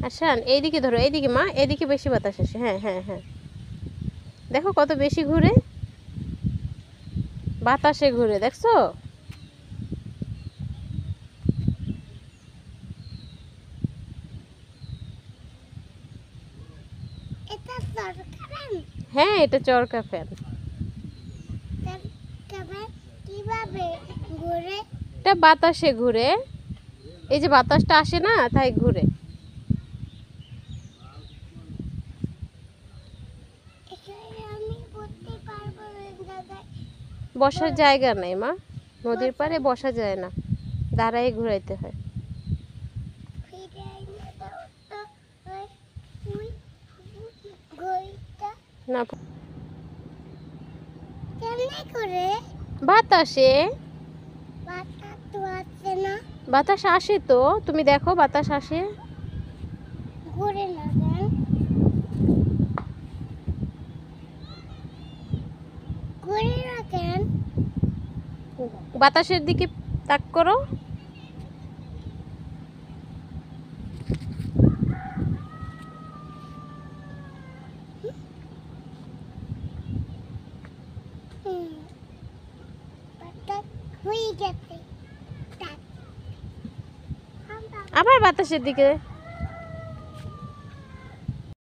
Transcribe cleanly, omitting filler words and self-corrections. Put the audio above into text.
আসান এইদিকে ধরো, এইদিকে মা, এদিকে বেশি বাতাস আসে। হ্যাঁ হ্যাঁ হ্যাঁ, দেখো কত বেশি ঘুরে, বাতাসে ঘুরে, দেখছো? হ্যাঁ, এটা চরকা ফ্যান। কিভাবে ঘুরে? এটা বাতাসে ঘুরে, এই যে বাতাসটা আসে না, তাই ঘুরে। আমি করতে পারবো না দাদা। বসার জায়গা নেই মা, নদীর পাড়ে বসা যায় না, দাঁড়াই ঘুরাইতে হয়। না, কেমনে করে? বাতাসে। বাতাস তো আসছে না। বাতাস আসে তো, তুমি দেখো বাতাস আসে। ঘুরে না কেন? ঘুরে না কেন? বাতাসের দিকে তাক করো। বাতাস হয়ে গেছে। আবার বাতাসের দিকে।